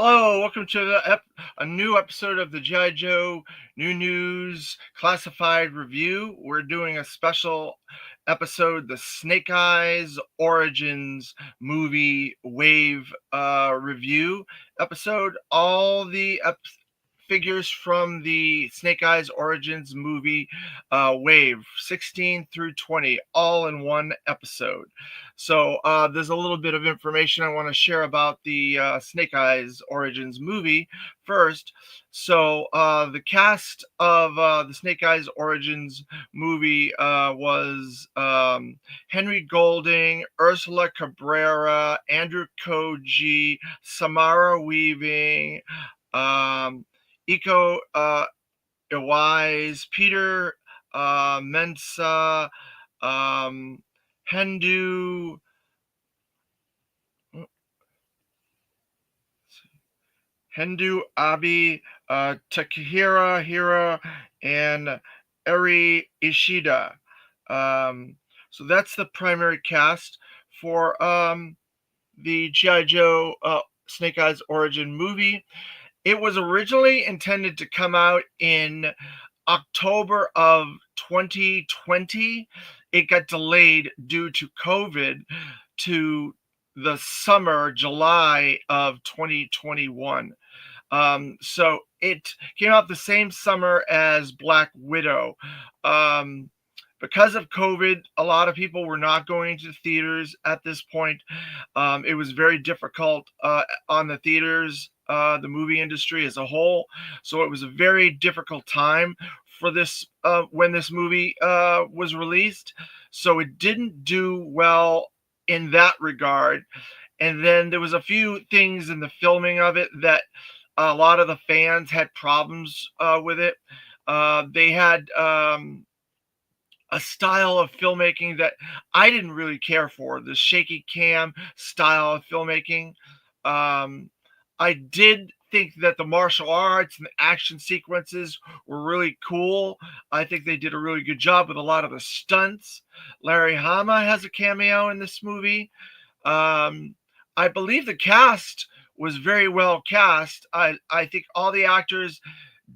Hello, welcome to a new episode of the G.I. Joe New News Classified Review. We're doing a special episode, the Snake Eyes Origins movie wave review episode. All the figures from the Snake Eyes Origins movie wave 16 through 20, all in one episode. So there's a little bit of information I want to share about the Snake Eyes Origins movie first. So the cast of the Snake Eyes Origins movie was Henry Golding, Ursula Cabrera, Andrew Koji, Samara Weaving, um, Iko Iwais, Peter Mensa, um, Hendu, Abi, Takahira Hira, and Eri Ishida. So that's the primary cast for the G.I. Joe Snake Eyes Origin movie. It was originally intended to come out in October of 2020. It got delayed due to COVID to the summer, July of 2021. So it came out the same summer as Black Widow. Um, because of COVID, a lot of people were not going to theaters at this point. It was very difficult on the theaters, the movie industry as a whole. So it was a very difficult time for this when this movie was released. So it didn't do well in that regard. And then there was a few things in the filming of it that a lot of the fans had problems with it. They had a style of filmmaking that I didn't really care for, the shaky cam style of filmmaking. Um, I did think that the martial arts and the action sequences were really cool. I think they did a really good job with a lot of the stunts. Larry Hama has a cameo in this movie. Um, I believe the cast was very well cast. I think all the actors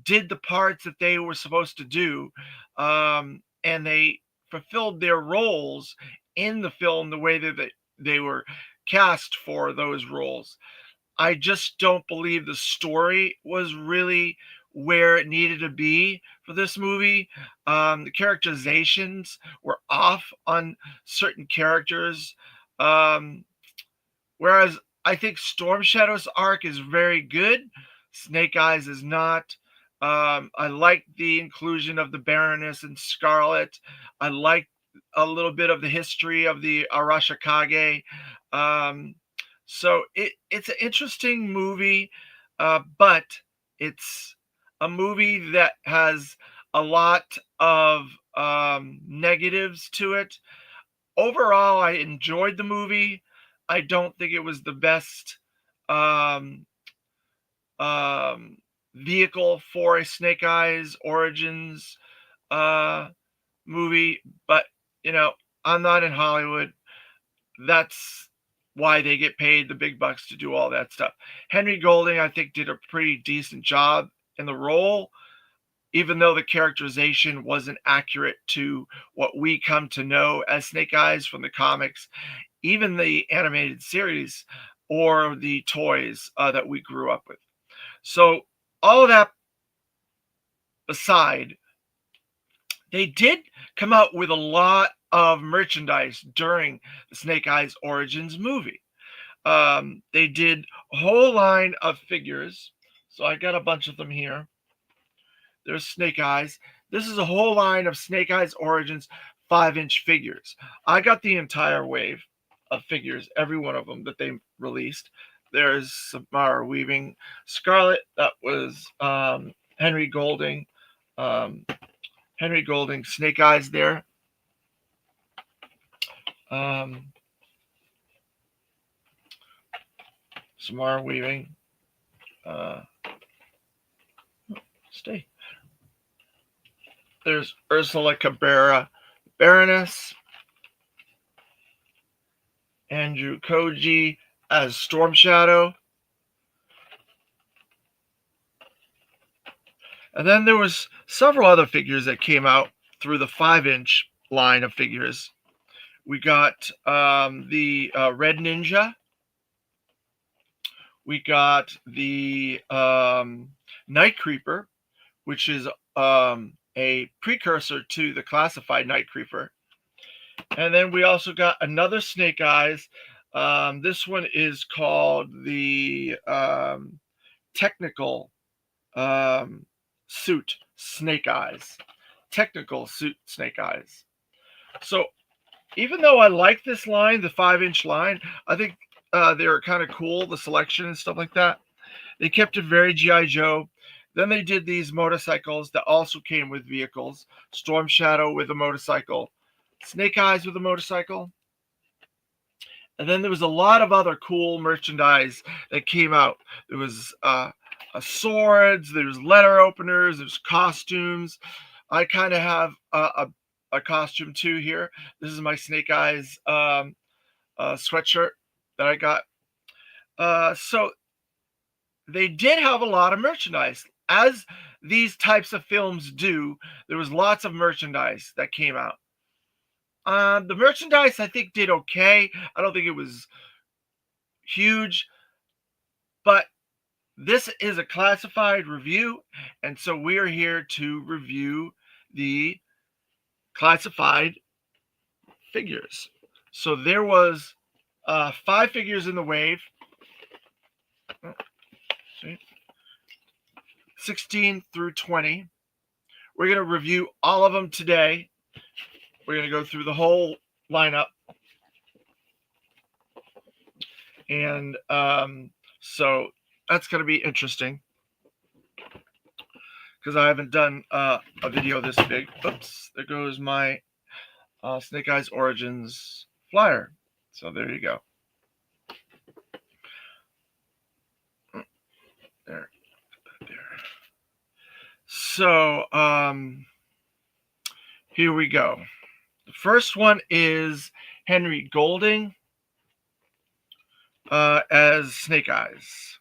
did the parts that they were supposed to do, and they fulfilled their roles in the film the way that they were cast for those roles. I just don't believe the story was really where it needed to be for this movie. The characterizations were off on certain characters. Um, Whereas I think Storm Shadow's arc is very good, Snake Eyes is not. I like the inclusion of the Baroness and Scarlet. I like a little bit of the history of the Arashikage. Um, it's an interesting movie, but it's a movie that has a lot of negatives to it. Overall, I enjoyed the movie. I don't think it was the best um, um, vehicle for a Snake Eyes Origins uh, movie, but you know, I'm not in Hollywood. That's why they get paid the big bucks to do all that stuff. Henry Golding, I think, did a pretty decent job in the role, even though the characterization wasn't accurate to what we come to know as Snake Eyes from the comics, even the animated series or the toys that we grew up with. So, all of that aside, they did come out with a lot of merchandise during the Snake Eyes Origins movie. They did a whole line of figures. So, I got a bunch of them here. There's Snake Eyes. This is a whole line of Snake Eyes Origins 5-inch figures. I got the entire wave of figures, every one of them that they released. There's Samara Weaving, Scarlet. That was Henry Golding. Um, Henry Golding, Snake Eyes there. Um, Samara Weaving. Uh, stay. There's Ursula Cabrera, Baroness. Andrew Koji as Storm Shadow. And then there was several other figures that came out through the 5-inch line of figures. We got the Red Ninja. We got the Night Creeper, which is a precursor to the classified Night Creeper. And then we also got another Snake Eyes. This one is called the Technical Suit Snake Eyes. Technical Suit Snake Eyes. So even though I like this line, the 5-inch line, I think they're kind of cool, the selection and stuff like that. They kept it very G.I. Joe. Then they did these motorcycles that also came with vehicles. Storm Shadow with a motorcycle. Snake Eyes with a motorcycle. And then there was a lot of other cool merchandise that came out. There was swords, there was letter openers, there's costumes. I kind of have a costume too here. This is my Snake Eyes sweatshirt that I got. So they did have a lot of merchandise. As these types of films do, there was lots of merchandise that came out. The merchandise I think did okay. I don't think it was huge, but this is a classified review, and so we are here to review the classified figures. So there was 5 figures in the wave. 16 through 20. We're going to review all of them today. We're going to go through the whole lineup. And so that's going to be interesting because I haven't done a video this big. Oops, there goes my Snake Eyes Origins flyer. So there you go. There. So here we go. The first one is Henry Golding as Snake Eyes.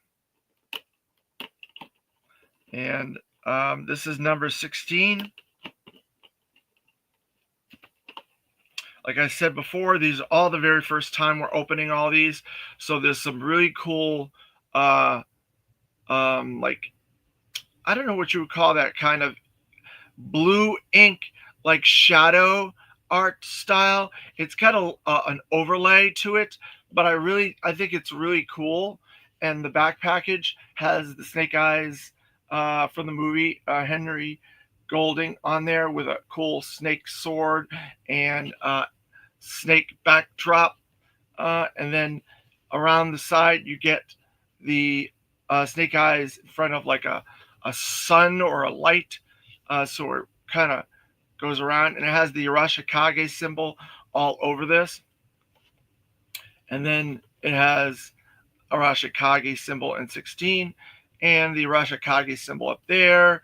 And this is number 16. Like I said before, these are all the very first time we're opening all these. So there's some really cool, like, I don't know what you would call that kind of blue ink, like shadow art style. It's got an overlay to it, but I think it's really cool. And the back package has the Snake Eyes from the movie Henry Golding on there with a cool snake sword and snake backdrop. And then around the side, you get the Snake Eyes in front of like a sun or a light. So it kind of goes around, and it has the Arashikage symbol all over this. And then it has Arashikage symbol in 16 and the Arashikage symbol up there,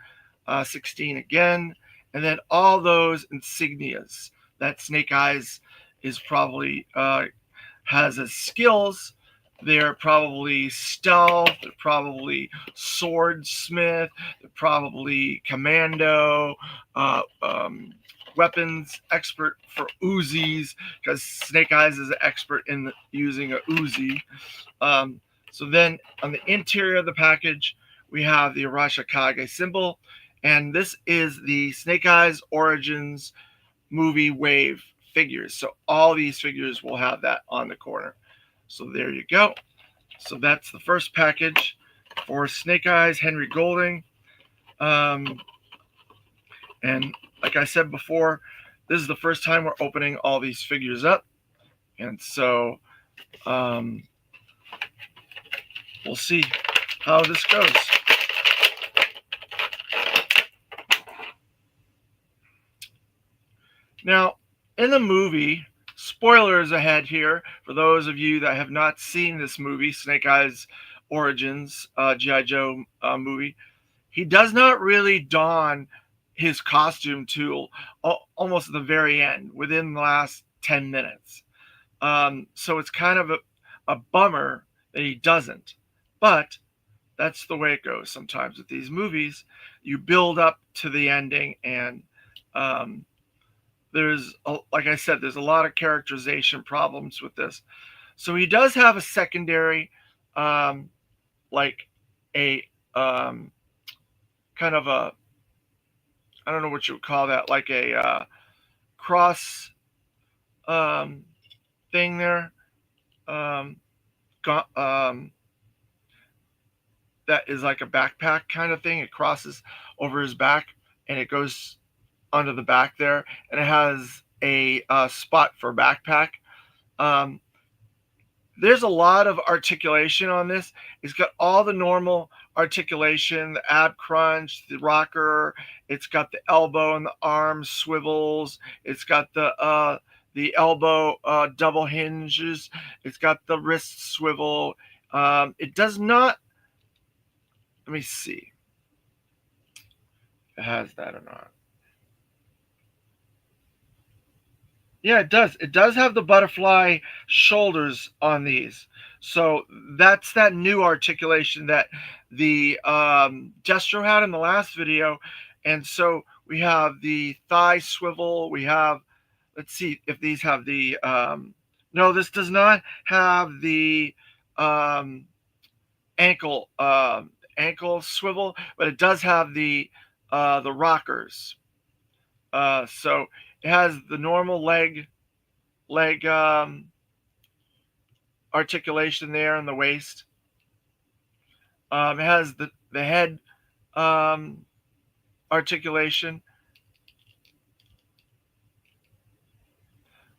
16 again. And then all those insignias that Snake Eyes is probably has as skills. They're probably stealth, they're probably swordsmith, they're probably commando, weapons expert for Uzis, because Snake Eyes is an expert in using a Uzi. So then on the interior of the package, we have the Arashikage symbol, and this is the Snake Eyes Origins movie wave figures. So all these figures will have that on the corner. So there you go. So that's the first package for Snake Eyes, Henry Golding. And like I said before, this is the first time we're opening all these figures up. And so we'll see how this goes. Now, in the movie, spoilers ahead here for those of you that have not seen this movie, Snake Eyes Origins, G.I. Joe movie. He does not really don his costume till almost at the very end, within the last 10 minutes. So it's kind of a bummer that he doesn't. But that's the way it goes sometimes with these movies. you build up to the ending, and um, like I said, there's a lot of characterization problems with this. So he does have a secondary, um, like a kind of a, I don't know what you would call that, like a cross um, thing there. Um, that is like a backpack kind of thing. It crosses over his back and it goes under the back there, and it has a spot for backpack. Um, there's a lot of articulation on this. It's got all the normal articulation, the ab crunch, the rocker. It's got the elbow and the arm swivels. It's got the elbow double hinges. It's got the wrist swivel. It does not. Let me see. If it has that or not. Yeah, it does. It does have the butterfly shoulders on these. So that's that new articulation that the Destro had in the last video. And so we have the thigh swivel. We have, let's see if these have the, no, this does not have the um, ankle ankle swivel, but it does have the rockers. So it has the normal leg articulation there in the waist. It has the head um, articulation.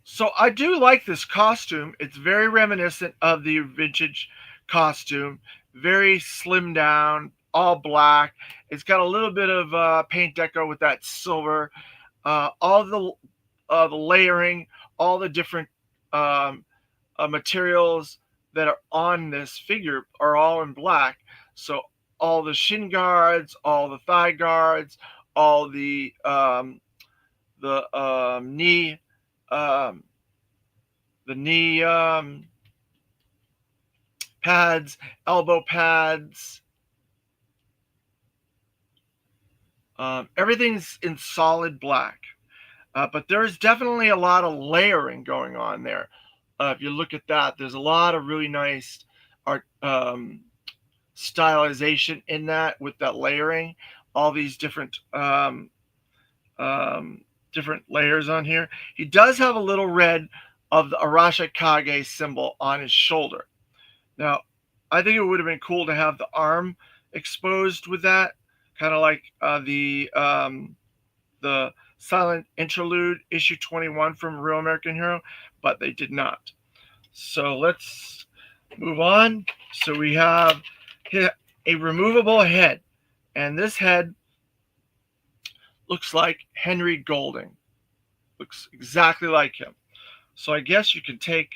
So I do like this costume. It's very reminiscent of the vintage costume. Very slimmed down, all black. It's got a little bit of paint deco with that silver. All the layering, all the different um, materials that are on this figure are all in black. So all the shin guards, all the thigh guards, all knee um, the knee pads, elbow pads. Everything's in solid black. But there's definitely a lot of layering going on there. If you look at that, there's a lot of really nice art stylization in that with that layering. All these different layers on here. He does have a little red of the Arashikage symbol on his shoulder. Now, I think it would have been cool to have the arm exposed with that, kind of like the Silent Interlude issue 21 from Real American Hero, but they did not. So let's move on. So we have a removable head, and this head looks like Henry Golding. Looks exactly like him. So I guess you can take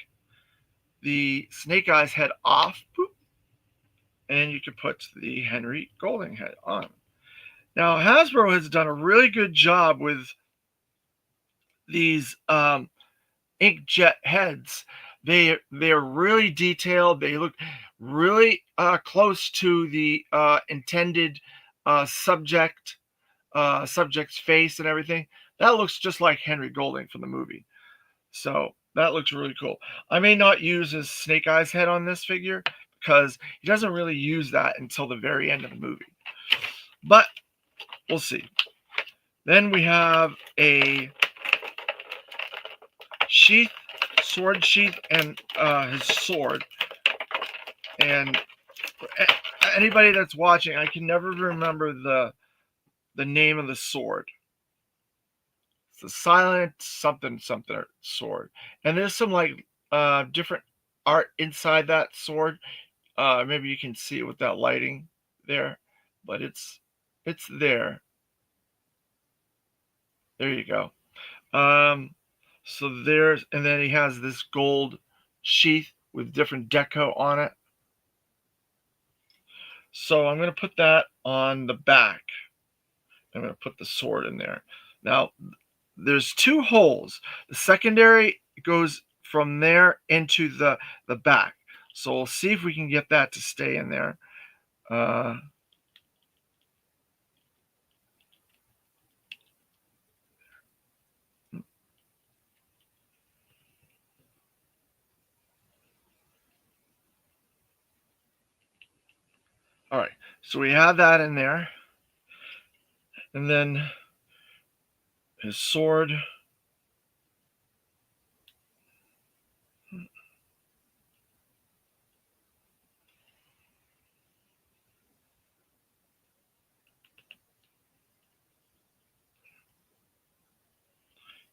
the Snake Eyes head off, boop, and you can put the Henry Golding head on. Now, Hasbro has done a really good job with these inkjet heads. They're really detailed. They look really close to the intended subject's face and everything. That looks just like Henry Golding from the movie. So that looks really cool. I may not use his Snake Eyes head on this figure because he doesn't really use that until the very end of the movie. But we'll see. Then we have a sword sheath, and his sword. And anybody that's watching, I can never remember the name of the sword. It's a silent something sword. And there's some like different art inside that sword. Maybe you can see it with that lighting there, but it's there. There you go. So there's, and then he has this gold sheath with different deco on it. So I'm going to put that on the back. I'm going to put the sword in there. Now, there's two holes. The secondary goes from there into the back. So we'll see if we can get that to stay in there. All right, so we have that in there, and then his sword.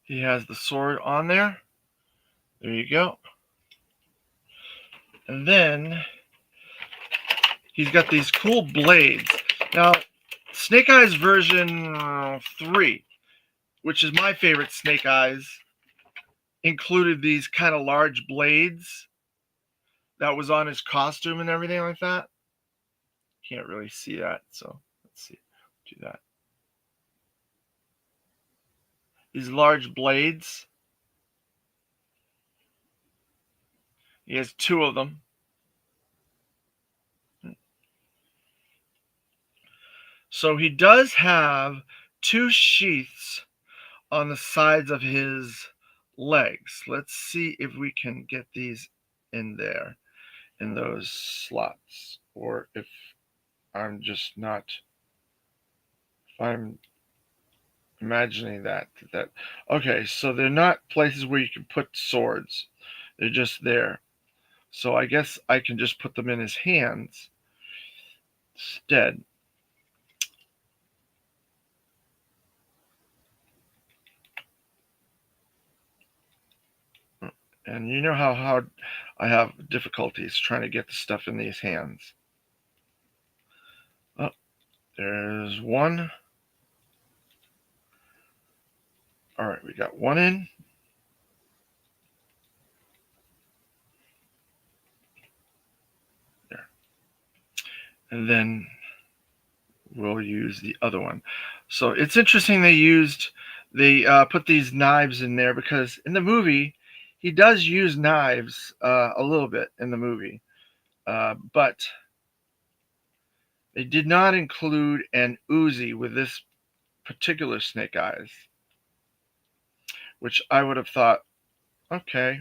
He has the sword on there. There you go. And then he's got these cool blades. Now, Snake Eyes version 3, which is my favorite Snake Eyes, included these kind of large blades that was on his costume and everything like that. Can't really see that, so let's see. Do that. These large blades. He has 2 of them. So he does have 2 sheaths on the sides of his legs. Let's see if we can get these in there, in those slots, or if I'm just not, if I'm imagining that. Okay, so they're not places where you can put swords. They're just there. So I guess I can just put them in his hands instead. And you know how hard I have difficulties trying to get the stuff in these hands. Oh, there's one. All right, we got one in. There. And then we'll use the other one. So it's interesting they put these knives in there, because in the movie, he does use knives a little bit in the movie. But they did not include an Uzi with this particular Snake Eyes, which I would have thought, okay,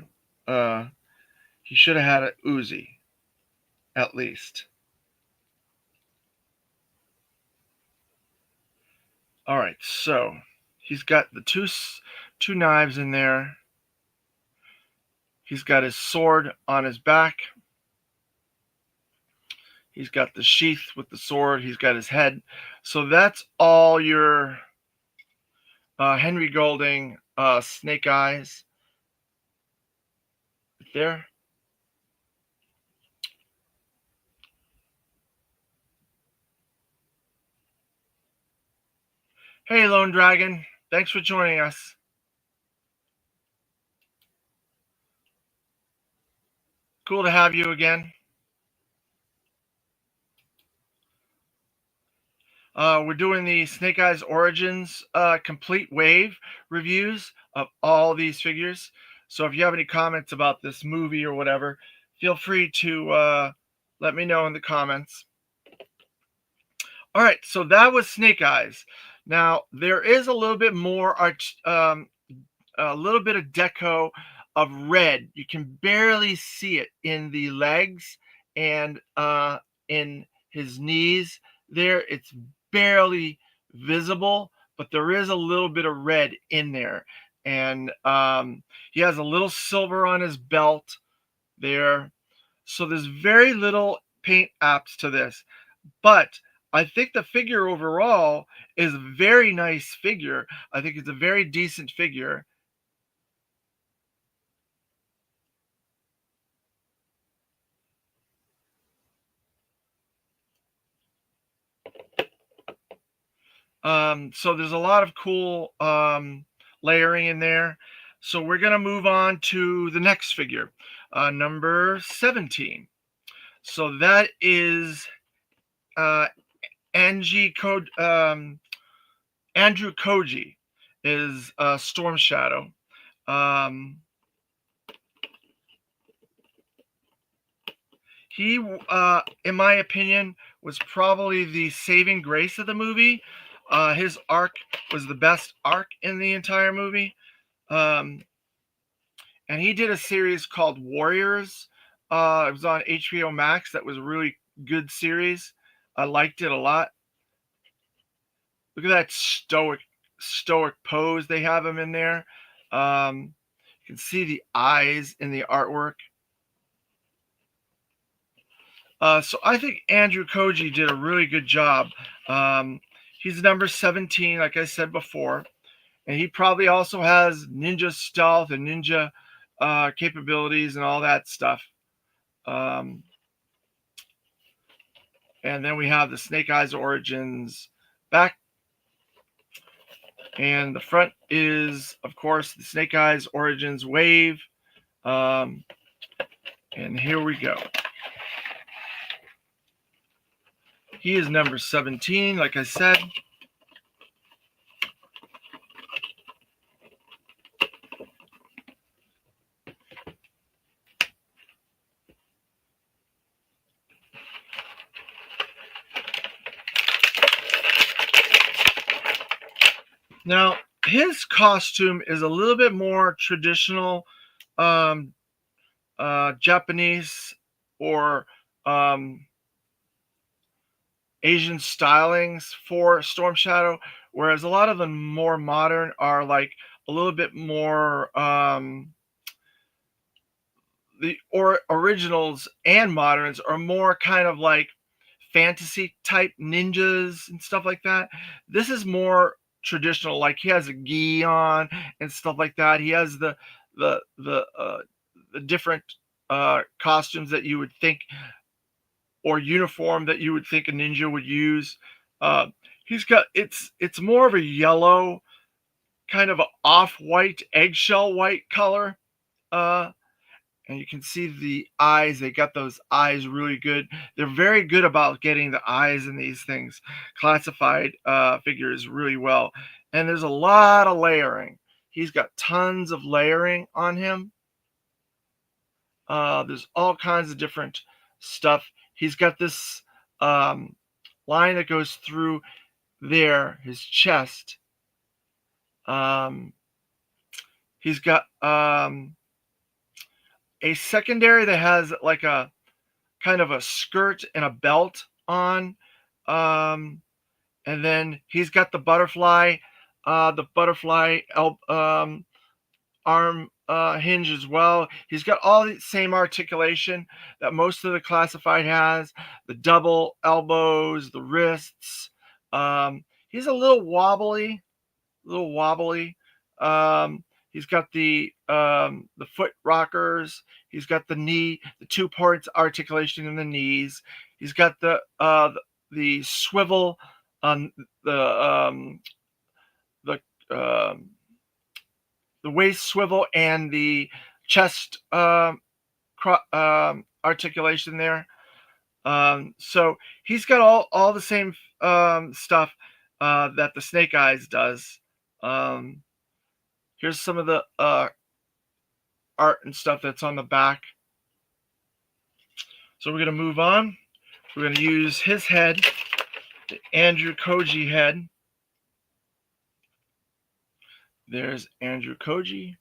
he should have had an Uzi, at least. All right, so he's got the two knives in there. He's got his sword on his back. He's got the sheath with the sword. He's got his head. So that's all your Henry Golding Snake Eyes there. Hey, Lone Dragon. Thanks for joining us. Cool to have you again. We're doing the Snake Eyes Origins complete wave reviews of all these figures. So if you have any comments about this movie or whatever, feel free to let me know in the comments. All right, so that was Snake Eyes. Now there is a little bit more a little bit of deco of red. You can barely see it in the legs and in his knees there. It's barely visible, but there is a little bit of red in there. And he has a little silver on his belt there. So there's very little paint apps to this. But I think the figure overall is a very nice figure. I think it's a very decent figure. So there's a lot of cool layering in there. So we're going to move on to the next figure, number 17. So that is Andrew Koji is Storm Shadow. He, in my opinion, was probably the saving grace of the movie. His arc was the best arc in the entire movie. And he did a series called Warriors. It was on HBO Max. That was a really good series. I liked it a lot. Look at that stoic pose they have him in there. You can see the eyes in the artwork. So I think Andrew Koji did a really good job. Um, he's number 17, like I said before, and he probably also has ninja stealth and ninja capabilities and all that stuff. Um, and then we have the Snake Eyes Origins back, and the front is, of course, the Snake Eyes Origins wave. Um, and here we go. He is number 17, like I said. Now, his costume is a little bit more traditional um, Japanese or um, Asian stylings for Storm Shadow, whereas a lot of the more modern are like a little bit more the originals and moderns are more kind of like fantasy type ninjas and stuff like that. This is more traditional, like he has a gi on and stuff like that. He has the different costumes that you would think, or uniform that you would think a ninja would use. Uh, he's got it's more of a yellow, kind of a off-white, eggshell white color. Uh, and you can see the eyes. They got those eyes really good. They're very good about getting the eyes in these things classified figures really well. And there's a lot of layering. He's got tons of layering on him. There's all kinds of different stuff. He's got this line that goes through there, his chest. Um, he's got a secondary that has like a kind of a skirt and a belt on. Um, and then he's got the butterfly arm hinge as well. He's got all the same articulation that most of the classified has, the double elbows, the wrists. He's a little wobbly, a little wobbly. He's got the foot rockers. He's got the 2 parts articulation in the knees. He's got the swivel on the the waist swivel and the chest articulation there. So he's got all the same stuff that the Snake Eyes does. Um, Here's some of the art and stuff that's on the back. So we're going to move on. We're going to use his head, the Andrew Koji head. There's Andrew Koji.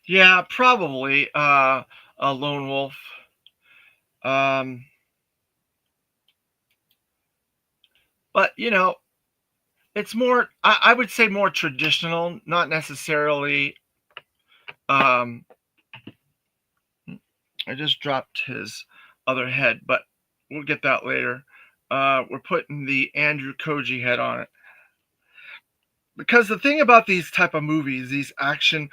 Yeah, probably a lone wolf. Um, but it's more. I would say more traditional, not necessarily. Um, I just dropped his other head, but we'll get that later. We're putting the Andrew Koji head on it because the thing about these type of movies, these action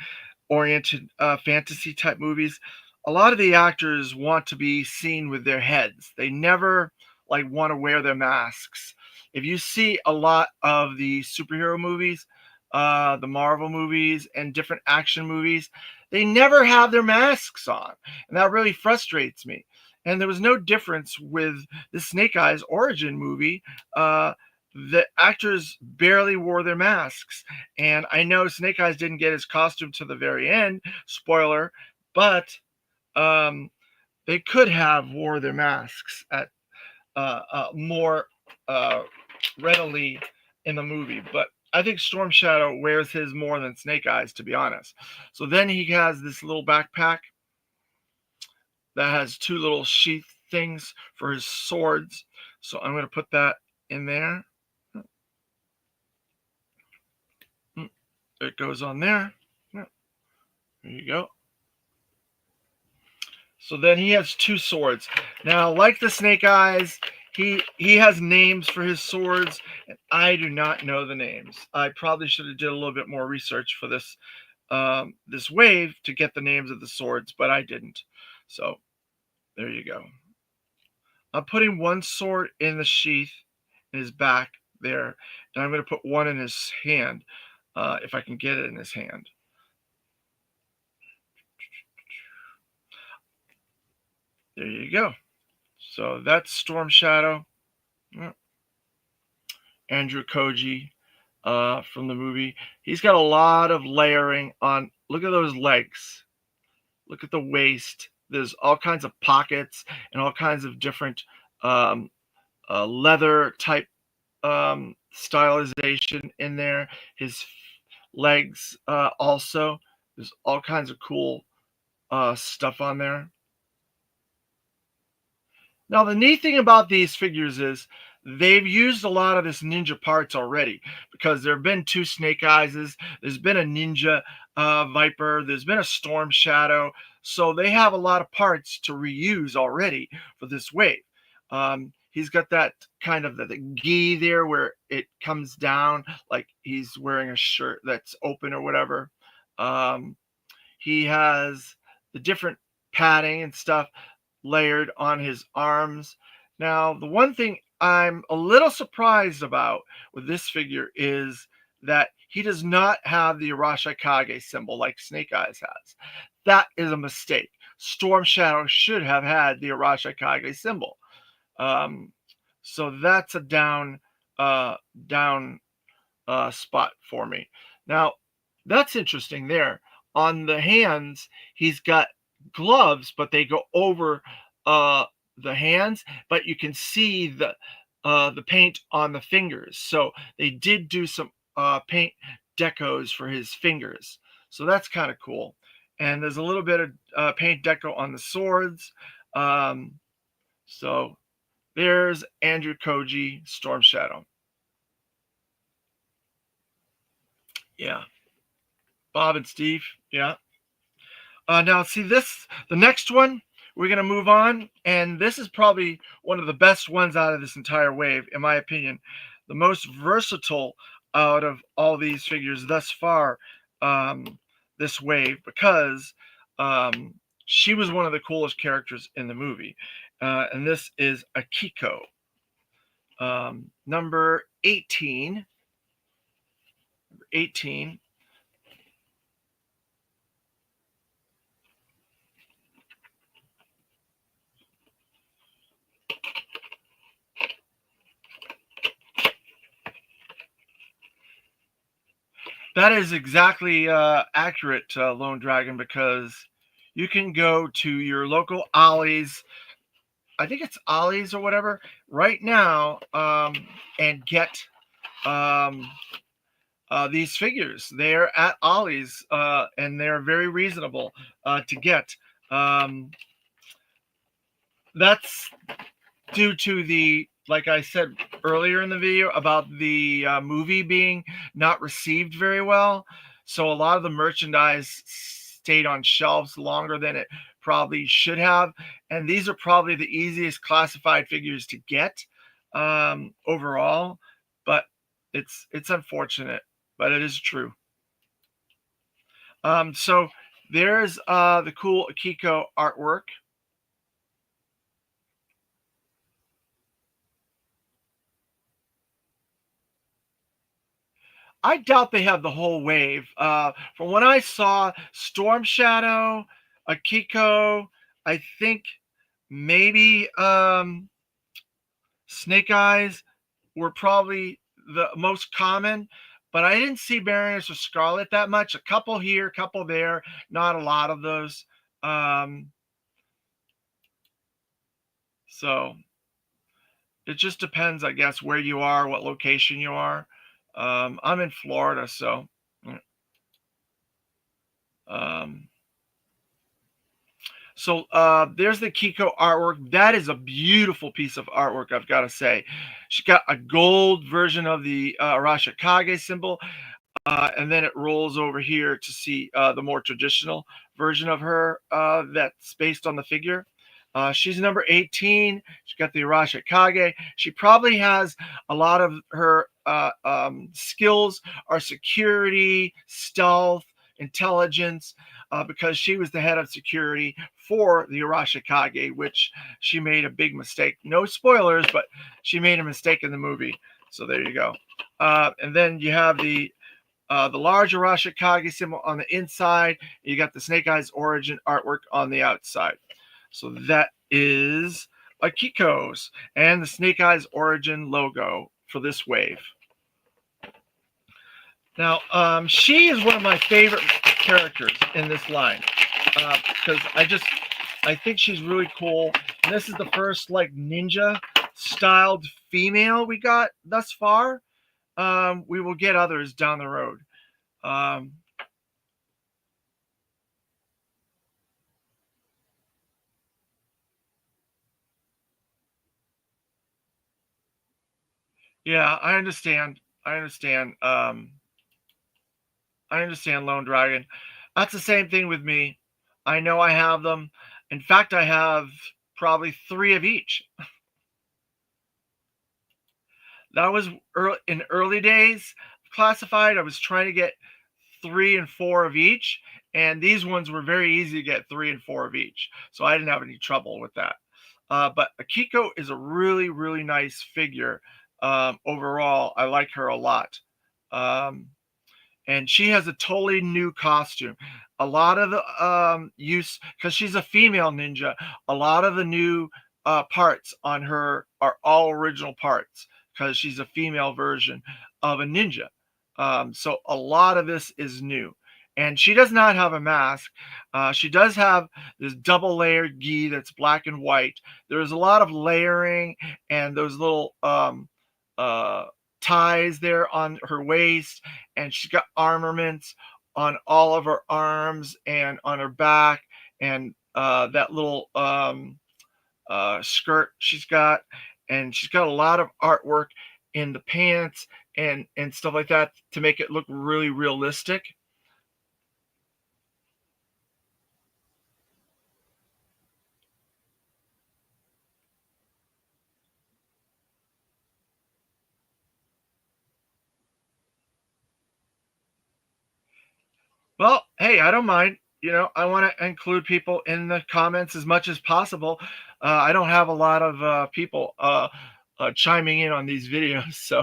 oriented fantasy type movies, a lot of the actors want to be seen with their heads. They never like want to wear their masks. If you see a lot of the superhero movies, the Marvel movies and different action movies, they never have their masks on, and that really frustrates me. And there was no difference with the Snake Eyes origin movie. The actors barely wore their masks. And I know Snake Eyes didn't get his costume to the very end, spoiler, but um, they could have wore their masks at more readily in the movie. But I think Storm Shadow wears his more than Snake Eyes, to be honest. So then he has this little backpack that has two little sheath things for his swords. So I'm going to put that in there. It goes on there. There you go. So then he has two swords. Now, like the Snake Eyes, he has names for his swords, and I do not know the names. I probably should have did a little bit more research for this wave to get the names of the swords, but I didn't. So there you go. I'm putting one sword in the sheath in his back there, and I'm going to put one in his hand, if I can get it in his hand. There you go. So that's Storm Shadow. Andrew Koji from the movie. He's got a lot of layering on. Look at those legs. Look at the waist. There's all kinds of pockets and all kinds of different um, leather type stylization in there. His legs also. There's all kinds of cool stuff on there. Now, the neat thing about these figures is they've used a lot of this ninja parts already because there have been two Snake Eyeses, there's been a Ninja Viper, there's been a Storm Shadow. So they have a lot of parts to reuse already for this wave. He's got that kind of the gi there where it comes down like he's wearing a shirt that's open or whatever. He has the different padding and stuff layered on his arms. Now, the one thing I'm a little surprised about with this figure is that he does not have the Arashikage symbol like Snake Eyes has. That is a mistake. Storm Shadow should have had the Arashikage symbol. So that's a down spot for me. Now, that's interesting there. On the hands, he's got gloves, but they go over the hands, but you can see the paint on the fingers. So they did do some paint decos for his fingers. So that's kind of cool. And there's a little bit of paint deco on the swords. So there's Andrew Koji, Storm Shadow. Yeah. Bob and Steve. Yeah. Now, see the next one, we're going to move on. And this is probably one of the best ones out of this entire wave, in my opinion. The most versatile out of all these figures thus far, this wave, because she was one of the coolest characters in the movie. And this is Akiko, number 18. 18. That is exactly accurate, Lone Dragon, because you can go to your local Ollie's. I think it's Ollie's or whatever right now, and get um, these figures. They're at Ollie's, and they're very reasonable to get. Um, that's due to the, like I said earlier in the video, about the movie being not received very well. So a lot of the merchandise stayed on shelves longer than it probably should have. And these are probably the easiest classified figures to get overall. But it's unfortunate, but it is true. So there's the cool Akiko artwork. I doubt they have the whole wave. From what I saw, Storm Shadow, Akiko, I think maybe Snake Eyes were probably the most common, but I didn't see Baroness or Scarlet that much. A couple here, a couple there, not a lot of those. So it just depends, I guess, where you are, what location you are. I'm in Florida, so um, there's the Kiko artwork. That is a beautiful piece of artwork, I've got to say. She got a gold version of the Arashikage symbol, and then it rolls over here to see the more traditional version of her that's based on the figure. She's number 18. She got the Arashikage. She probably has a lot of her skills are security, stealth, intelligence, because she was the head of security for the Arashikage, which she made a big mistake. No spoilers, but she made a mistake in the movie. So there you go. And then you have the large Arashikage symbol on the inside. You got the Snake Eyes origin artwork on the outside. So that is Akiko's and the Snake Eyes origin logo for this wave. Now, she is one of my favorite characters in this line because I think she's really cool. And this is the first like ninja styled female we got thus far. We will get others down the road. Yeah, I understand. I understand. I understand, Lone Dragon. That's the same thing with me. I know I have them. In fact, I have probably 3 of each. That was in early days classified. I was trying to get 3 and 4 of each, and these ones were very easy to get 3 and 4 of each. So I didn't have any trouble with that. But Akiko is a really, really nice figure. Overall, I like her a lot. And she has a totally new costume. A lot of the use, because she's a female ninja, a lot of the new parts on her are all original parts because she's a female version of a ninja. So a lot of this is new. And she does not have a mask. She does have this double layered gi that's black and white. There's a lot of layering and those little ties there on her waist, and she's got armaments on all of her arms and on her back, and that little skirt she's got, and she's got a lot of artwork in the pants and stuff like that to make it look really realistic. Well, hey, I don't mind. I want to include people in the comments as much as possible. I don't have a lot of people chiming in on these videos, so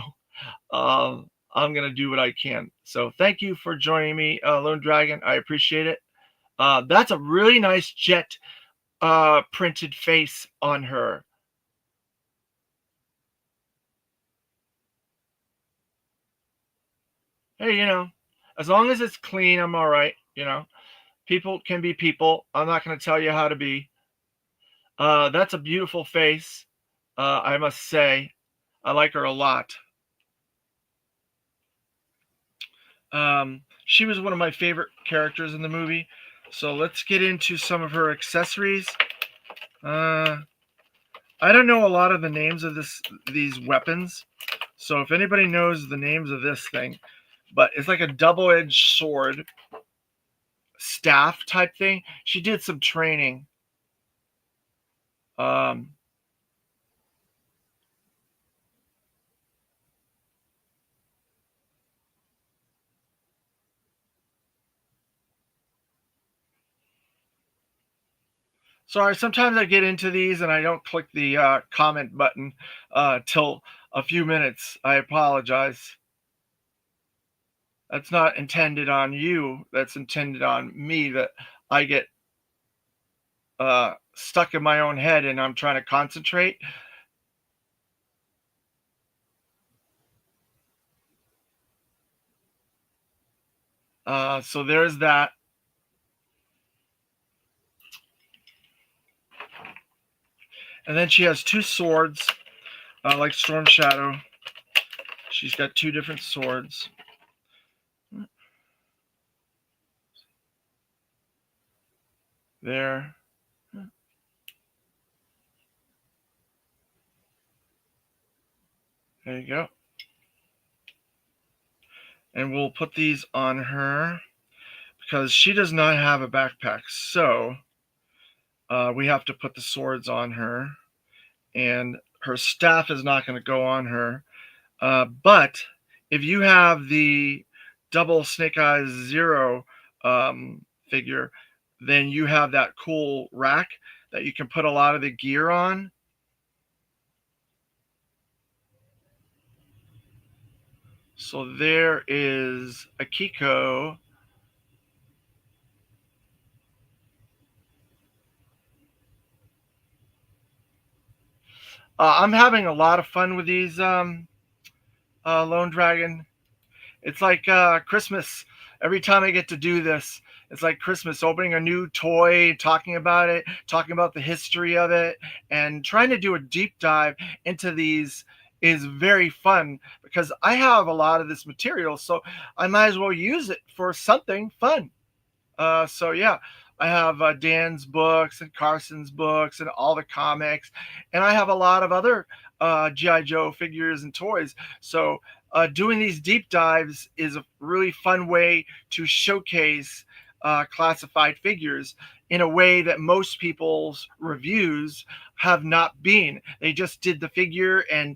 I'm gonna do what I can. So thank you for joining me, Lone Dragon. I appreciate it. That's a really nice jet printed face on her. Hey, as long as it's clean, I'm all right. People can be people. I'm not going to tell you how to be. That's a beautiful face. I must say, I like her a lot. She was one of my favorite characters in the movie. So let's get into some of her accessories. I don't know a lot of the names of these weapons. So if anybody knows the names of this thing, but it's like a double-edged sword staff type thing. She did some training. Um, Sorry, sometimes I get into these and I don't click the comment button till a few minutes. I apologize. That's not intended on you. That's intended on me that I get stuck in my own head and I'm trying to concentrate. So there's that. And then she has 2 swords, like Storm Shadow. She's got two different swords. There. There you go. And we'll put these on her because she does not have a backpack. So we have to put the swords on her. And her staff is not going to go on her. But if you have the double Snake Eyes Zero figure, then you have that cool rack that you can put a lot of the gear on. So there is Akiko. I'm having a lot of fun with these Lone Dragon. It's like Christmas. Every time I get to do this, it's like Christmas, opening a new toy, talking about it, talking about the history of it, and trying to do a deep dive into these is very fun because I have a lot of this material, so I might as well use it for something fun. So yeah, I have Dan's books and Carson's books and all the comics, and I have a lot of other GI Joe figures and toys. So doing these deep dives is a really fun way to showcase classified figures in a way that most people's reviews have not been. They just did the figure and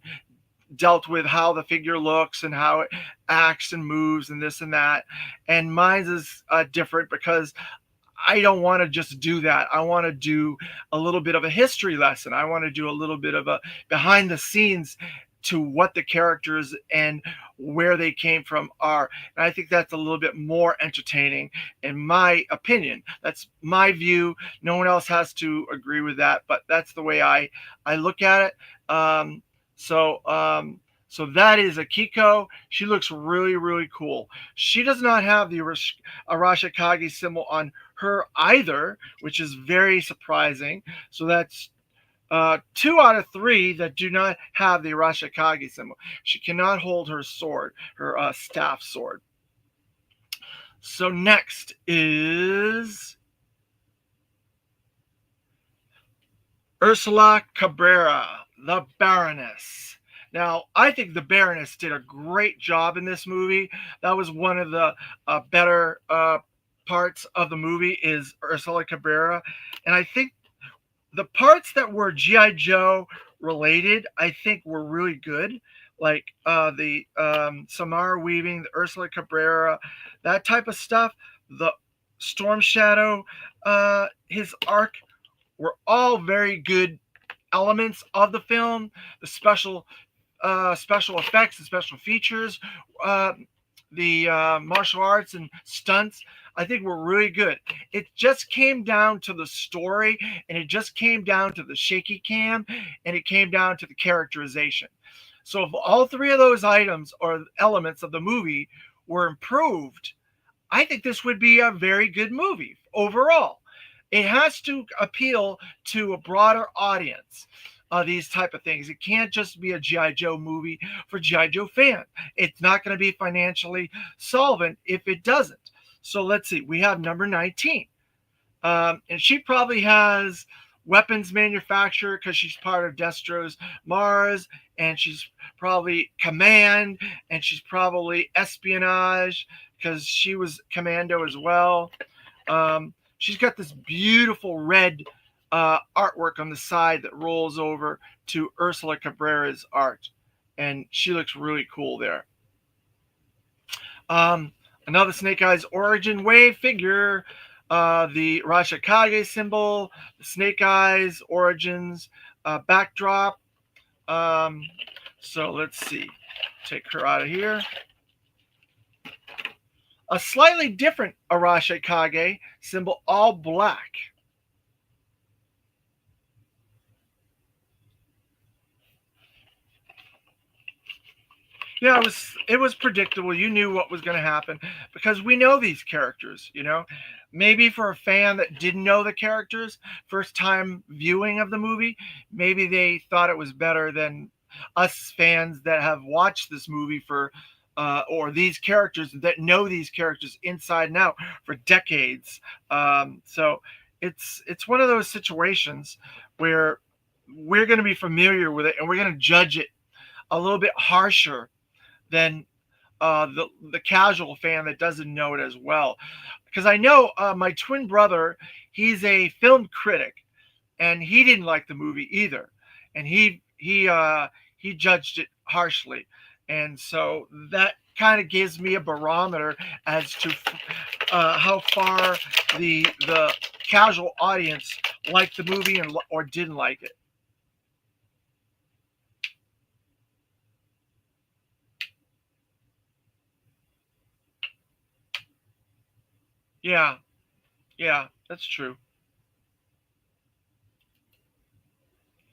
dealt with how the figure looks and how it acts and moves and this and that. And mine is different because I don't want to just do that. I want to do a little bit of a history lesson. I want to do a little bit of a behind the scenes to what the characters and where they came from are. And I think that's a little bit more entertaining, in my opinion. That's my view. No one else has to agree with that, but that's the way I look at it. So that is Akiko. She looks really, really cool. She does not have the Arashikage symbol on her either, which is very surprising. So that's 2 out of 3 that do not have the Arashikage symbol. She cannot hold her sword, her staff sword. So next is Ursula Cabrera, the Baroness. Now, I think the Baroness did a great job in this movie. That was one of the better parts of the movie is Ursula Cabrera. And I think the parts that were G.I. Joe related, I think were really good. Like the Samara Weaving, the Ursula Cabrera, that type of stuff. The Storm Shadow, his arc, were all very good elements of the film. The special effects and special features, uh, the martial arts and stunts, I think were really good. It just came down to the story, and it just came down to the shaky cam, and it came down to the characterization. So if all 3 of those items or elements of the movie were improved, I think this would be a very good movie overall. It has to appeal to a broader audience. These type of things. It can't just be a GI Joe movie for GI Joe fans. It's not going to be financially solvent if it doesn't. So let's see. We have number 19, and she probably has weapons manufacturer because she's part of Destro's Mars, and she's probably command, and she's probably espionage because she was commando as well. She's got this beautiful red artwork on the side that rolls over to Ursula Cabrera's art, and she looks really cool there. Another Snake Eyes Origin Wave figure, the Arashikage symbol, the Snake Eyes Origins backdrop. So let's see, take her out of here. A slightly different Arashikage symbol, all black. Yeah, it was predictable. You knew what was going to happen because we know these characters, you know. Maybe for a fan that didn't know the characters, first time viewing of the movie, maybe they thought it was better than us fans that have watched this movie for or these characters that know these characters inside and out for decades. So it's one of those situations where we're going to be familiar with it and we're going to judge it a little bit harsher than the casual fan that doesn't know it as well. Because I know my twin brother, he's a film critic, and he didn't like the movie either, and he judged it harshly, and so that kind of gives me a barometer as to how far the casual audience liked the movie and or didn't like it. Yeah, yeah, that's true.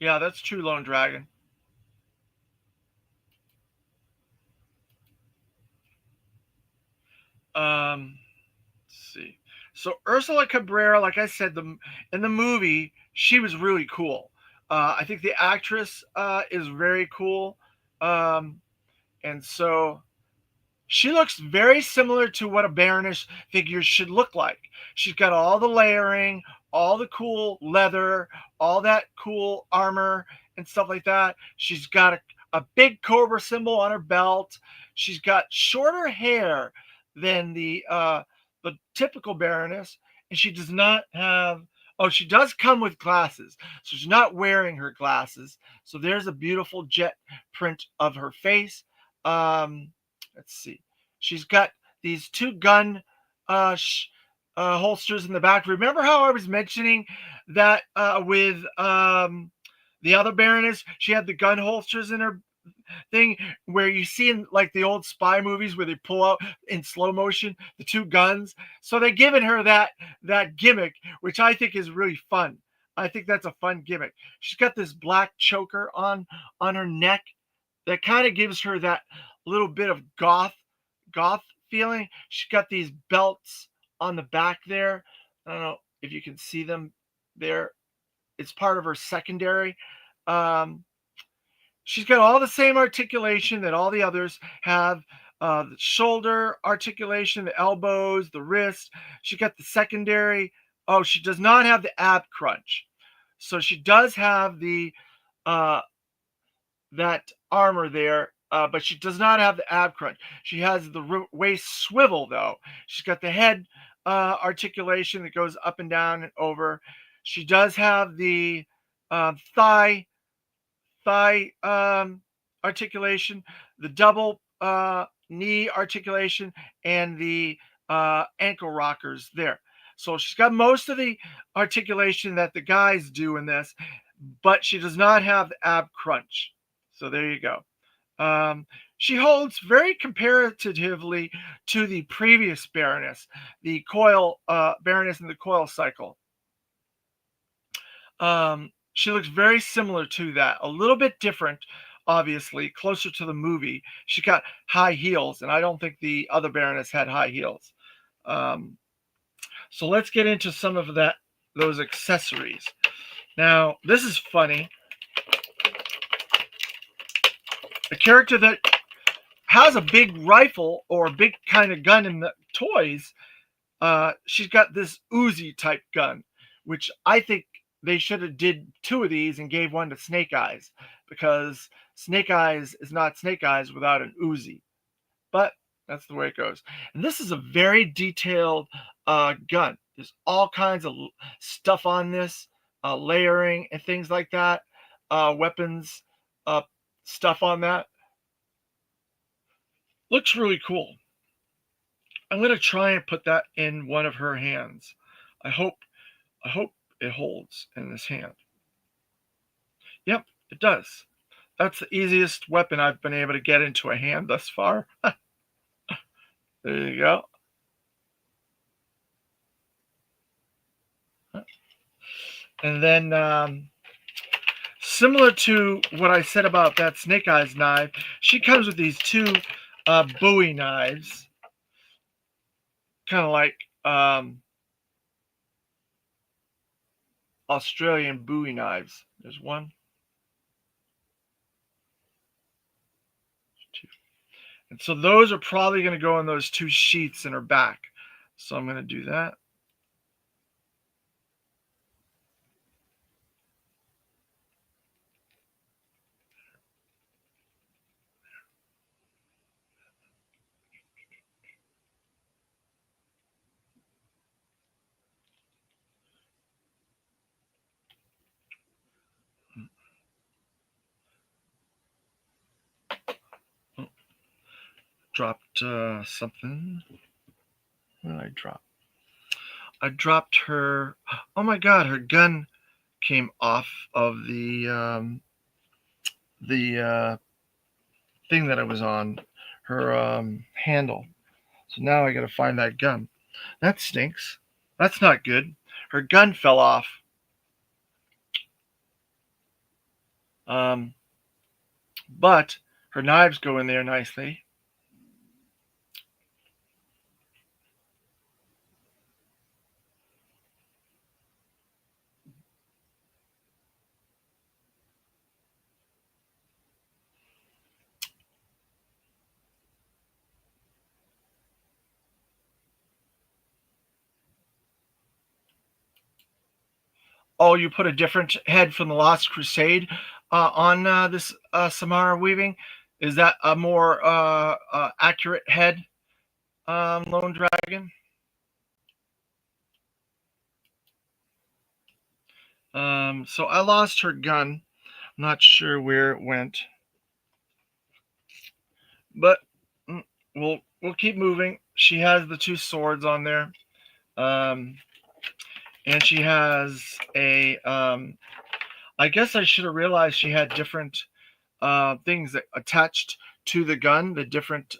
Yeah, that's true, Lone Dragon. Let's see. So Ursula Cabrera, like I said, the in the movie she was really cool. I think the actress is very cool, um, and so she looks very similar to what a Baroness figure should look like. She's got all the layering, all the cool leather, all that cool armor and stuff like that. She's got a big Cobra symbol on her belt. She's got shorter hair than the typical Baroness, and she does not have. Oh, she does come with glasses, so she's not wearing her glasses. So there's a beautiful jet print of her face. Um, let's see. She's got these two gun uh, sh- holsters in the back. Remember how I was mentioning that with the other Baroness? She had the gun holsters in her thing where you see in like the old spy movies where they pull out in slow motion the two guns. So they're giving her that gimmick, which I think is really fun. I think that's a fun gimmick. She's got this black choker on her neck that kind of gives her that little bit of goth feeling. She's got these belts on the back there. I don't know if you can see them there. It's part of her secondary. Um, she's got all the same articulation that all the others have. The shoulder articulation, the elbows, the wrist. She got the secondary. Oh, she does not have the ab crunch. So she does have the uh, that armor there, but she does not have the ab crunch. She has the waist swivel though. She's got the head articulation that goes up and down and over. She does have the thigh articulation, the double knee articulation, and the ankle rockers there. So she's got most of the articulation that the guys do in this, but she does not have the ab crunch. So there you go. Um, she holds very comparatively to the previous Baroness, the coil Baroness in the coil cycle. She looks very similar to that, a little bit different, obviously, closer to the movie. She got high heels, and I don't think the other Baroness had high heels. Um, so let's get into some of those accessories. Now, this is funny. A character that has a big rifle or a big kind of gun in the toys, she's got this Uzi type gun, which I think they should have did two of these and gave one to Snake Eyes because Snake Eyes is not Snake Eyes without an Uzi. But that's the way it goes. And this is a very detailed gun. There's all kinds of stuff on this, layering and things like that, weapons, uh, stuff on that. Looks really cool. I'm gonna try and put that in one of her hands. I hope I hope it holds in this hand. Yep, it does. That's the easiest weapon I've been able to get into a hand thus far. There you go. And then, similar to what I said about that Snake Eyes knife, she comes with these two Bowie knives, kind of like Australian Bowie knives. There's one. two. And so those are probably going to go in those 2 sheets in her back. So I'm going to do that. Dropped something. What did I drop? I dropped her. Oh my God, her gun came off of the thing that I was on, her handle. So now I got to find that gun. That stinks. That's not good. Her gun fell off. But her knives go in there nicely. Oh, you put a different head from the Lost Crusade on this Samara weaving. Is that a more accurate head, Lone Dragon? So I lost her gun. I'm not sure where it went, but we'll keep moving. She has the 2 swords on there, and she has a. I guess I should have realized she had different things that attached to the gun, the different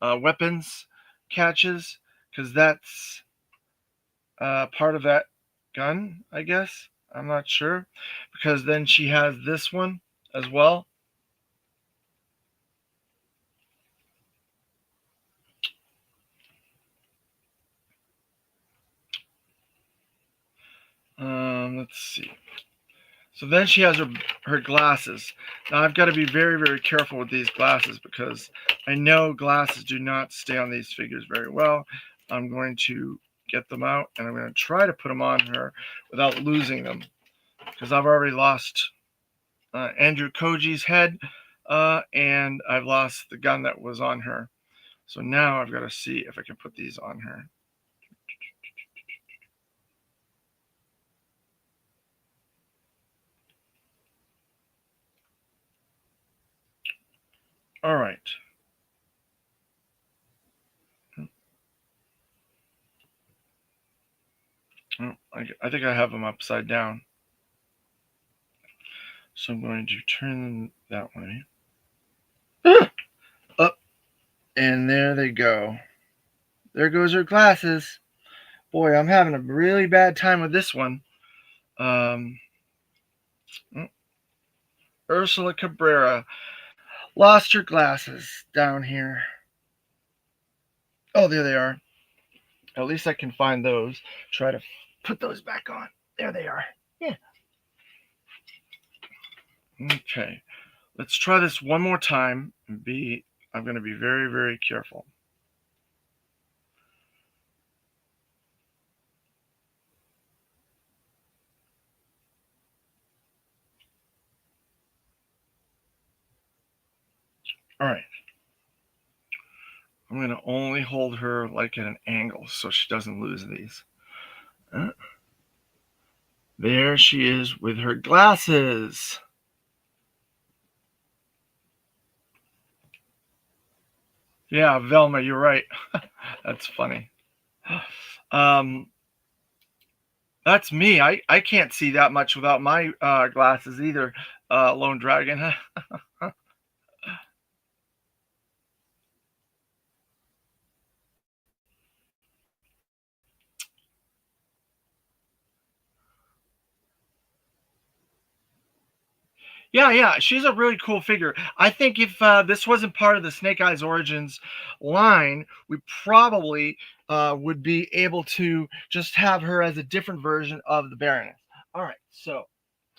weapons catches, because that's part of that gun, I guess. I'm not sure, because then she has this one as well. Let's see. So then she has her glasses. Now I've got to be very, very careful with these glasses because I know glasses do not stay on these figures very well. I'm going to get them out and I'm going to try to put them on her without losing them because I've already lost Andrew Koji's head and I've lost the gun that was on her. So now I've got to see if I can put these on her. All right. I think I have them upside down. So I'm going to turn them that way. Up. And there they go. There goes her glasses. Boy, I'm having a really bad time with this one. Ursula Cabrera lost her glasses down here. Oh, there they are. At least I can find those. Try to put those back on. There they are. Yeah. Okay. Let's try this one more time. I'm going to be very, very careful. All right. I'm going to only hold her like at an angle so she doesn't lose these. There she is with her glasses. Yeah, Velma, you're right. That's funny. That's me. I can't see that much without my glasses either, Lone Dragon. Yeah, she's a really cool figure. I think if this wasn't part of the Snake Eyes Origins line, we probably would be able to just have her as a different version of the Baroness. All right, so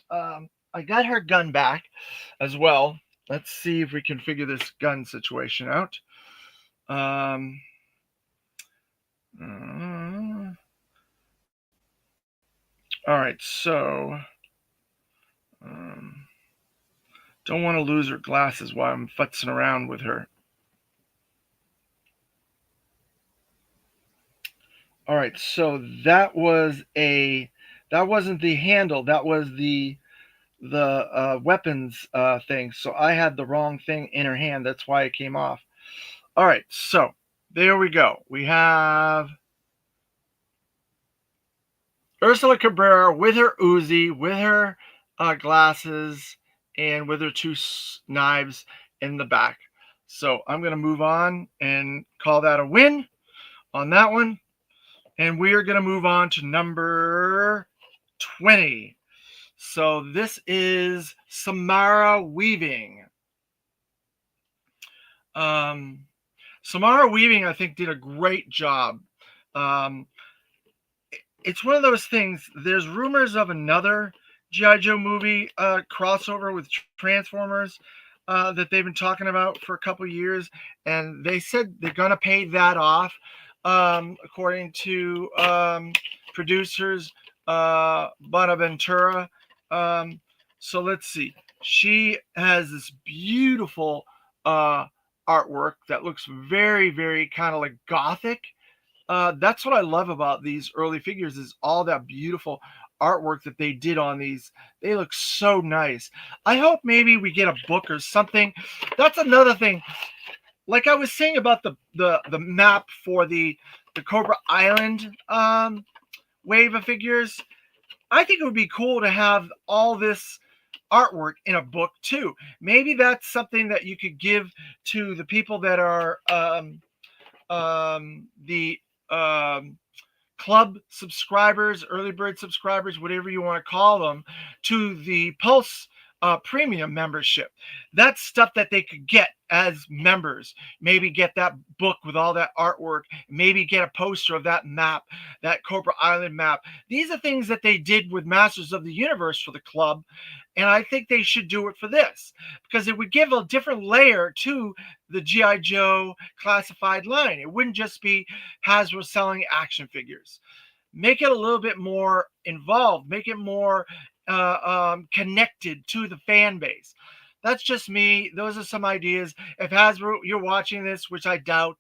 I got her gun back as well. let's see if we can figure this gun situation out. Um, uh, all right, so um, don't want to lose her glasses while I'm futzing around with her. All right, so that wasn't the handle. That was the weapons thing. So I had the wrong thing in her hand. That's why it came off. All right, so there we go. We have Ursula Cabrera with her Uzi, with her glasses, and with her two knives in the back. So I'm going to move on and call that a win on that one. And we are going to move on to number 20. So this is Samara Weaving. Samara Weaving, I think, did a great job. It's one of those things. There's rumors of another G.I. Joe movie crossover with Transformers that they've been talking about for a couple years, and they said they're going to pay that off, according to producers Bonaventura. So let's see. She has this beautiful artwork that looks very, very kind of like gothic. That's what I love about these early figures is all that beautiful artwork that they did on these. They look so nice. I hope maybe we get a book or something. That's another thing. Like I was saying about the map for the Cobra Island wave of figures, I think it would be cool to have all this artwork in a book too. Maybe that's something that you could give to the people that are the club subscribers, early bird subscribers, whatever you want to call them, to the Pulse premium membership. That's stuff that they could get as members. Maybe get that book with all that artwork. Maybe get a poster of that map, that Cobra Island map. These are things that they did with Masters of the Universe for the club. And I think they should do it for this because it would give a different layer to the G.I. Joe classified line. It wouldn't just be Hasbro selling action figures. Make it a little bit more involved, make it more connected to the fan base. That's just me. Those are some ideas. If Hasbro, you're watching this, which I doubt,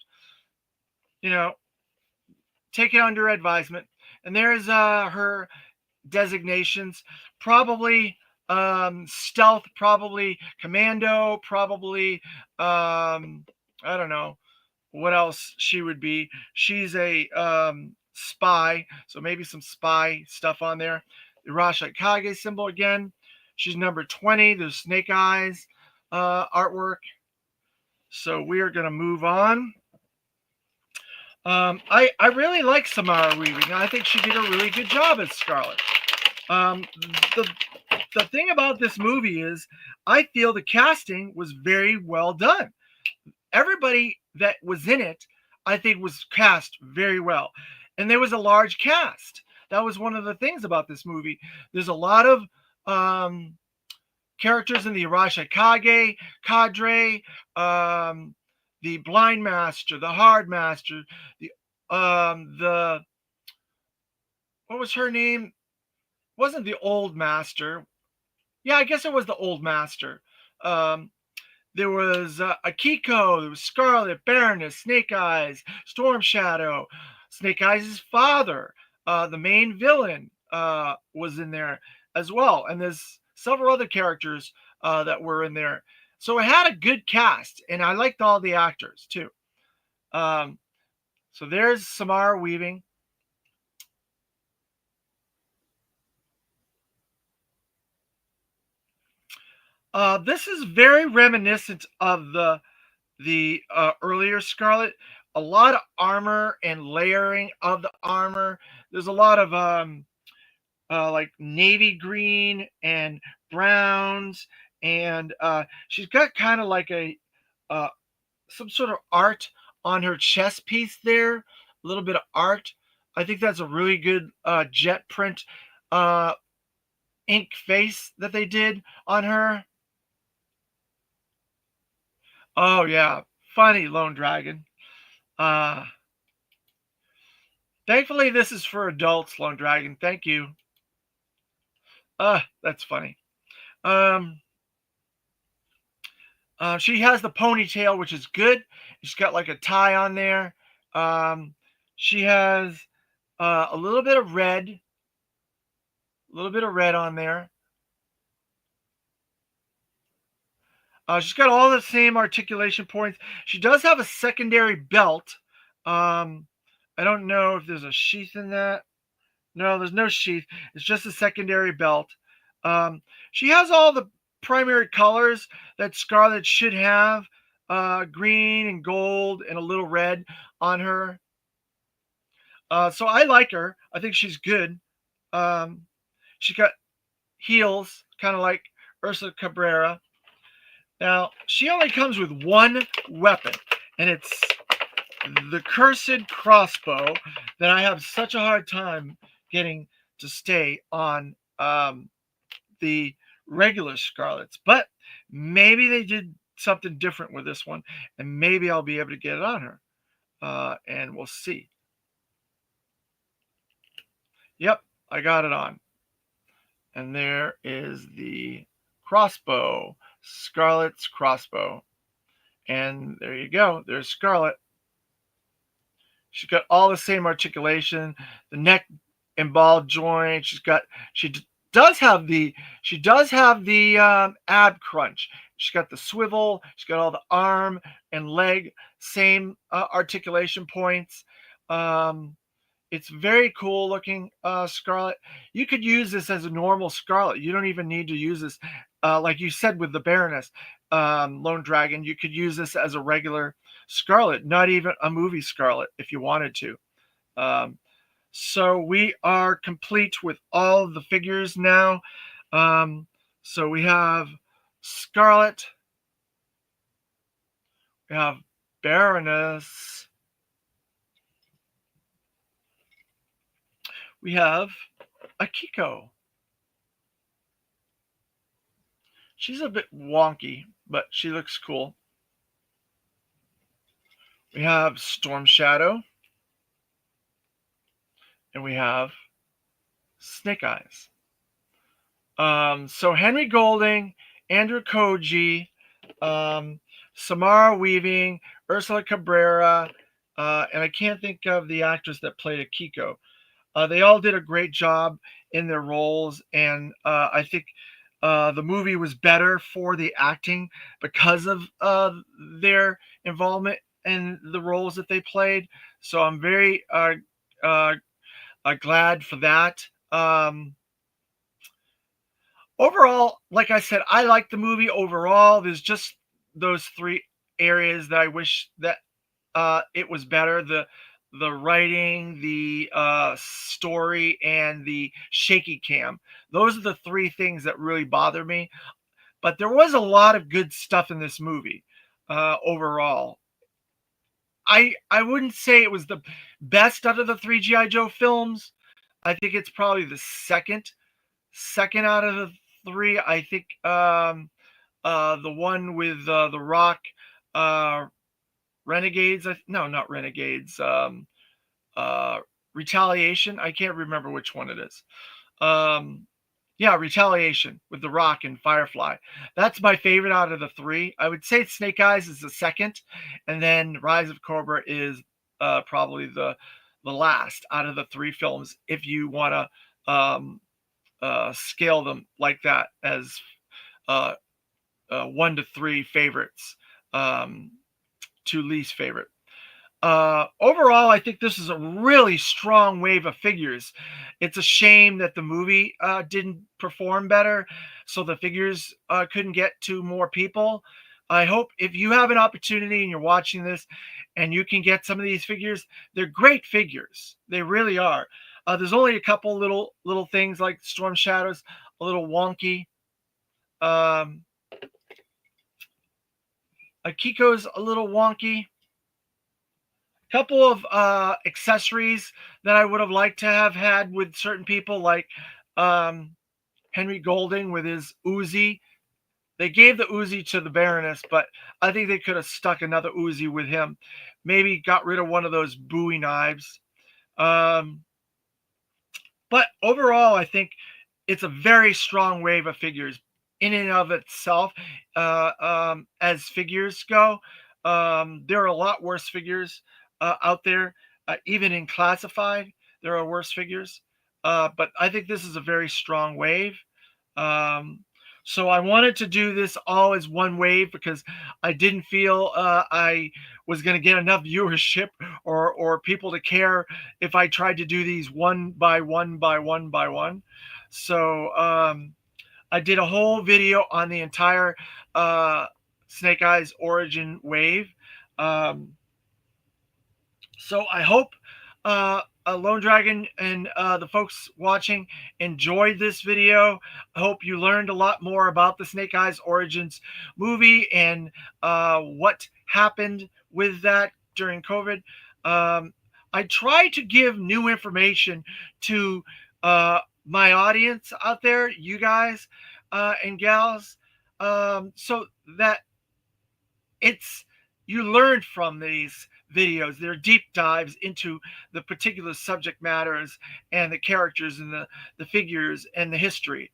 take it under advisement. And there's her designations. Probably stealth, probably commando, probably I don't know what else she would be. She's a spy, so maybe some spy stuff on there. The Arashikage symbol again. She's number 20. There's snake eyes artwork. So we are going to move on. I really like Samara Weaving. I think she did a really good job as Scarlet. The thing about this movie is I feel the casting was very well done. Everybody that was in it, I think, was cast very well. And there was a large cast. That was one of the things about this movie. There's a lot of characters in the Arashikage cadre, the Blind Master, the Hard Master, the what was her name? Wasn't the Old Master? Yeah, I guess it was the Old Master. There was Akiko, there was Scarlet, Baroness, Snake Eyes, Storm Shadow, Snake Eyes' father, the main villain was in there as well. And there's several other characters that were in there. So it had a good cast, and I liked all the actors too. So there's Samara Weaving. This is very reminiscent of the earlier Scarlet. A lot of armor and layering of the armor. There's a lot of like navy green and browns, and she's got kind of like a some sort of art on her chest piece there. A little bit of art. I think that's a really good jet print ink face that they did on her. Oh yeah, funny Lone Dragon. Uh, Thankfully this is for adults, Lone Dragon. Thank you. That's funny. Um, she has the ponytail, which is good. She's got like a tie on there. Um, she has a little bit of red on there. She's got all the same articulation points. She does have a secondary belt. Um, I don't know if there's a sheath in that. No, there's no sheath. It's just a secondary belt. Um, she has all the primary colors that Scarlet should have, green and gold and a little red on her. So I like her. I think she's good. Um, she got heels, kind of like Ursula Cabrera. Now, she only comes with one weapon, and it's the cursed crossbow that I have such a hard time getting to stay on the regular Scarlets. But maybe they did something different with this one, and maybe I'll be able to get it on her. And we'll see. Yep, I got it on. And there is the crossbow, Scarlet's crossbow. And there you go. There's Scarlet. She's got all the same articulation, the neck and ball joint. She does have the ab crunch. She's got the swivel. She's got all the arm and leg same articulation points. Um, it's very cool looking Scarlet. You could use this as a normal Scarlet. You don't even need to use this, like you said with the Baroness Lone Dragon. You could use this as a regular Scarlet, not even a movie Scarlet if you wanted to. Um, so we are complete with all of the figures now. Um, so we have Scarlet, we have Baroness, we have Akiko. She's a bit wonky, but she looks cool. We have Storm Shadow, and we have Snake Eyes. So Henry Golding, Andrew Koji, um, Samara Weaving, Ursula Cabrera, and I can't think of the actress that played Akiko. They all did a great job in their roles, and I think the movie was better for the acting because of their involvement in the roles that they played. So I'm very uh, glad for that. Overall, like I said, I like the movie overall. There's just those three areas that I wish that it was better. The writing, the story, and the shaky cam. Those are the three things that really bother me. But there was a lot of good stuff in this movie overall. I wouldn't say it was the best out of the three GI Joe films. I think it's probably the second out of the three. I think the one with the Rock, uh, Renegades. No, not Renegades. Uh, Retaliation. I can't remember which one it is. Um, yeah, Retaliation with The Rock and Firefly. That's my favorite out of the three. I would say Snake Eyes is the second, and then Rise of Cobra is probably the last out of the three films. If you want to scale them like that as uh, 1 to 3 favorites to least favorite. Overall, I think this is a really strong wave of figures. It's a shame that the movie didn't perform better, so the figures couldn't get to more people. I hope if you have an opportunity and you're watching this and you can get some of these figures, they're great figures. They really are. There's only a couple little things like Storm Shadows, a little wonky. Um, Akiko's a little wonky. Couple of accessories that I would have liked to have had with certain people, like um, Henry Golding with his Uzi. they gave the Uzi to the Baroness, but I think they could have stuck another Uzi with him. Maybe got rid of one of those Bowie knives. Um, but overall, I think it's a very strong wave of figures in and of itself. As figures go, there are a lot worse figures out there, even in classified. There are worse figures, but I think this is a very strong wave. Um, so I wanted to do this all as one wave because I didn't feel I was going to get enough viewership or people to care if I tried to do these one by one by one by one. So I did a whole video on the entire uh, Snake Eyes origin wave. Um, so I hope Lone Dragon and the folks watching enjoyed this video. I hope you learned a lot more about the Snake Eyes Origins movie and what happened with that during COVID. I try to give new information to my audience out there, you guys and gals, so that it's you learn from these videos. They're deep dives into the particular subject matters and the characters and the figures and the history.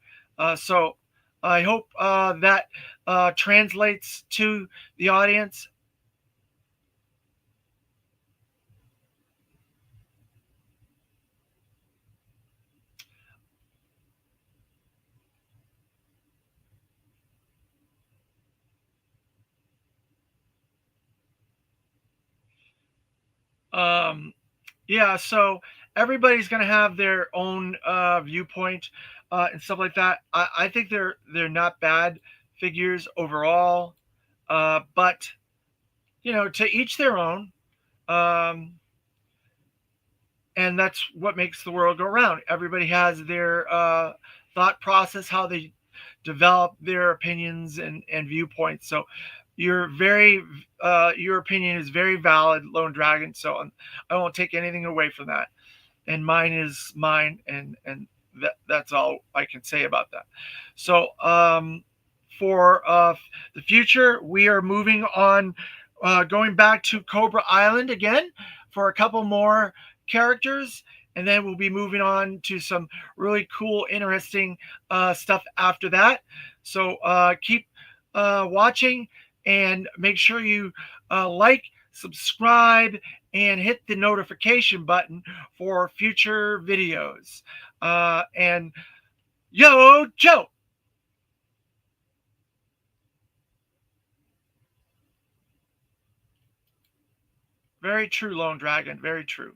So I hope that translates to the audience. Um, yeah, so everybody's going to have their own viewpoint and stuff like that. I think they're not bad figures overall, but to each their own. Um, and that's what makes the world go round. Everybody has their thought process, how they develop their opinions and viewpoints. So your opinion is very valid, Lone Dragon. So I won't take anything away from that. And mine is mine, and that's all I can say about that. So for the future, we are moving on, going back to Cobra Island again for a couple more characters, and then we'll be moving on to some really cool, interesting stuff after that. So keep watching and make sure you like, subscribe, and hit the notification button for future videos. And yo, Joe! Very true, Lone Dragon. Very true.